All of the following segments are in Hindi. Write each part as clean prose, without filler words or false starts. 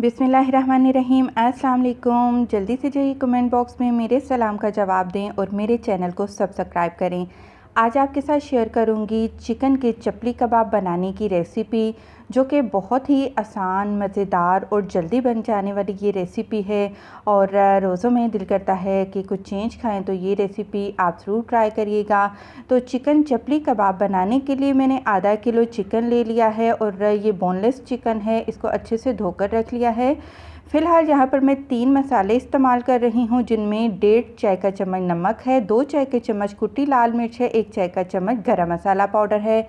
बिस्मिल्लाहिर्रहमानिर्रहीम। अस्सलाम वालेकुम। जल्दी से जाइए कमेंट बॉक्स में मेरे सलाम का जवाब दें और मेरे चैनल को सब्सक्राइब करें। आज आपके साथ शेयर करूंगी चिकन के चपली कबाब बनाने की रेसिपी, जो कि बहुत ही आसान, मज़ेदार और जल्दी बन जाने वाली ये रेसिपी है। और रोज़ों में दिल करता है कि कुछ चेंज खाएं, तो ये रेसिपी आप ज़रूर ट्राई करिएगा। तो चिकन चपली कबाब बनाने के लिए मैंने आधा किलो चिकन ले लिया है और ये बोनलेस चिकन है। इसको अच्छे से धोकर रख लिया है। फ़िलहाल यहाँ पर मैं 3 मसाले इस्तेमाल कर रही हूँ, जिनमें 1.5 चाय का चम्मच नमक है, 2 चाय के चम्मच कुटी लाल मिर्च है, 1 चाय का चम्मच गरम मसाला पाउडर है।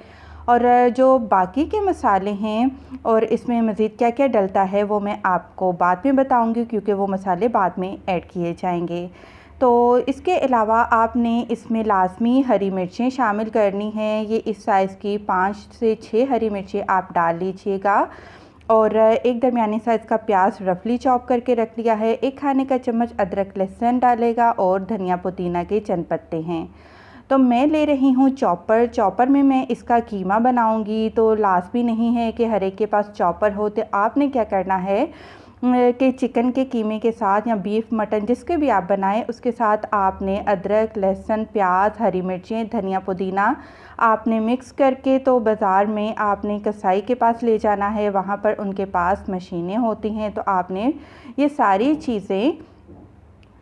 और जो बाकी के मसाले हैं और इसमें मज़ीद क्या क्या डलता है वो मैं आपको बाद में बताऊंगी, क्योंकि वो मसाले बाद में ऐड किए जाएंगे। तो इसके अलावा आपने इसमें लाजमी हरी मिर्चें शामिल करनी हैं। ये इस साइज़ की 5 से 6 हरी मिर्चें आप डाल लीजिएगा। और एक दरमियानी साइज़ का प्याज रफली चॉप करके रख लिया है। 1 खाने का चम्मच अदरक लहसुन डालेगा और धनिया पुदीना के चंद पत्ते हैं। तो मैं ले रही हूँ चॉपर में मैं इसका कीमा बनाऊंगी। तो लाजमी नहीं है कि हर एक के पास चॉपर हो। तो आपने क्या करना है कि चिकन के कीमे के साथ या बीफ मटन जिसके भी आप बनाएं, उसके साथ आपने अदरक लहसुन प्याज हरी मिर्चें धनिया पुदीना आपने मिक्स करके, तो बाज़ार में आपने कसाई के पास ले जाना है। वहाँ पर उनके पास मशीनें होती हैं। तो आपने ये सारी चीज़ें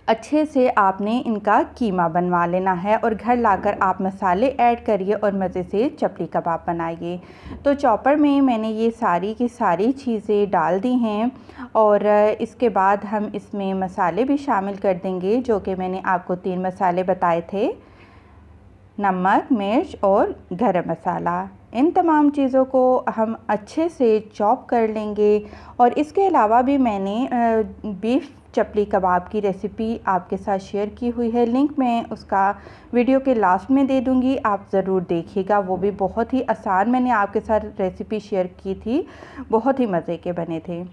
अच्छे से आपने इनका कीमा बनवा लेना है और घर लाकर आप मसाले ऐड करिए और मज़े से चपली कबाब बनाइए। तो चॉपर में मैंने ये सारी की सारी चीज़ें डाल दी हैं और इसके बाद हम इसमें मसाले भी शामिल कर देंगे, जो कि मैंने आपको 3 मसाले बताए थे, नमक मिर्च और गरम मसाला। इन तमाम चीज़ों को हम अच्छे से चॉप कर लेंगे। और इसके अलावा भी मैंने बीफ चपली कबाब की रेसिपी आपके साथ शेयर की हुई है। लिंक मैं उसका वीडियो के लास्ट में दे दूंगी, आप ज़रूर देखिएगा। वो भी बहुत ही आसान मैंने आपके साथ रेसिपी शेयर की थी, बहुत ही मज़े के बने थे।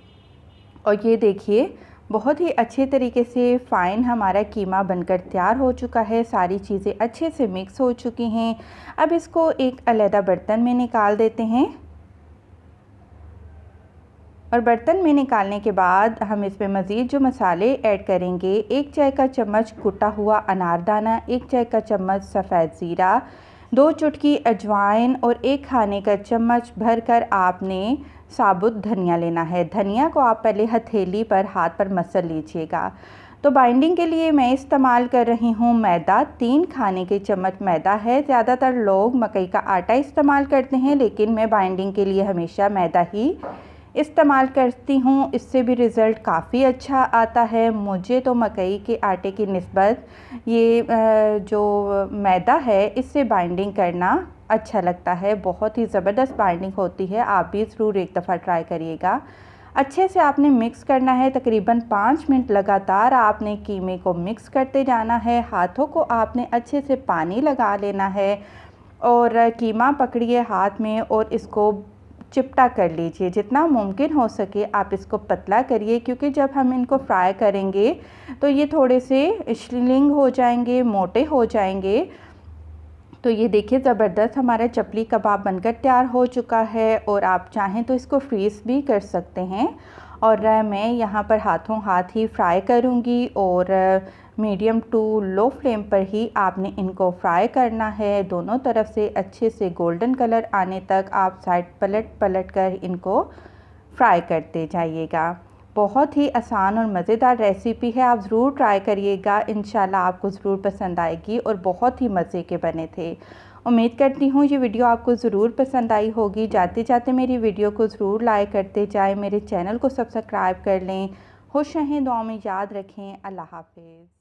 और ये देखिए बहुत ही अच्छे तरीके से फ़ाइन हमारा कीमा बनकर तैयार हो चुका है। सारी चीज़ें अच्छे से मिक्स हो चुकी हैं। अब इसको एक अलग बर्तन में निकाल देते हैं। और बर्तन में निकालने के बाद हम इसमें मज़ीद जो मसाले ऐड करेंगे, 1 चाय का चम्मच कुटा हुआ अनारदाना, 1 चाय का चम्मच सफ़ेद ज़ीरा, 2 चुटकी अजवाइन और 1 खाने का चम्मच भरकर आपने साबुत धनिया लेना है। धनिया को आप पहले हथेली पर हाथ पर मसल लीजिएगा। तो बाइंडिंग के लिए मैं इस्तेमाल कर रही हूँ मैदा, 3 खाने के चम्मच मैदा है। ज़्यादातर लोग मकई का आटा इस्तेमाल करते हैं, लेकिन मैं बाइंडिंग के लिए हमेशा मैदा ही इस्तेमाल करती हूँ। इससे भी रिज़ल्ट काफ़ी अच्छा आता है। मुझे तो मकई के आटे की निस्बत ये जो मैदा है इससे बाइंडिंग करना अच्छा लगता है। बहुत ही ज़बरदस्त बाइंडिंग होती है। आप भी ज़रूर एक दफ़ा ट्राई करिएगा। अच्छे से आपने मिक्स करना है। तकरीबन 5 मिनट लगातार आपने कीमे को मिक्स करते जाना है। हाथों को आपने अच्छे से पानी लगा लेना है और कीमा पकड़िए हाथ में और इसको चिपटा कर लीजिए। जितना मुमकिन हो सके आप इसको पतला करिए, क्योंकि जब हम इनको फ्राई करेंगे तो ये थोड़े से श्रिंक हो जाएंगे, मोटे हो जाएंगे। तो ये देखिए ज़बरदस्त हमारा चपली कबाब बनकर तैयार हो चुका है। और आप चाहें तो इसको फ्रीज़ भी कर सकते हैं। और मैं यहाँ पर हाथों हाथ ही फ्राई करूँगी और मीडियम टू लो फ्लेम पर ही आपने इनको फ्राई करना है। दोनों तरफ से अच्छे से गोल्डन कलर आने तक आप साइड पलट कर इनको फ्राई करते जाइएगा। बहुत ही आसान और मज़ेदार रेसिपी है, आप ज़रूर ट्राई करिएगा। इंशाल्लाह आपको ज़रूर पसंद आएगी और बहुत ही मज़े के बने थे। उम्मीद करती हूँ ये वीडियो आपको ज़रूर पसंद आई होगी। जाते जाते मेरी वीडियो को ज़रूर लाइक करते जाएं, मेरे चैनल को सब्सक्राइब कर लें। खुश रहें, दुआ में याद रखें। अल्लाह हाफ़िज़।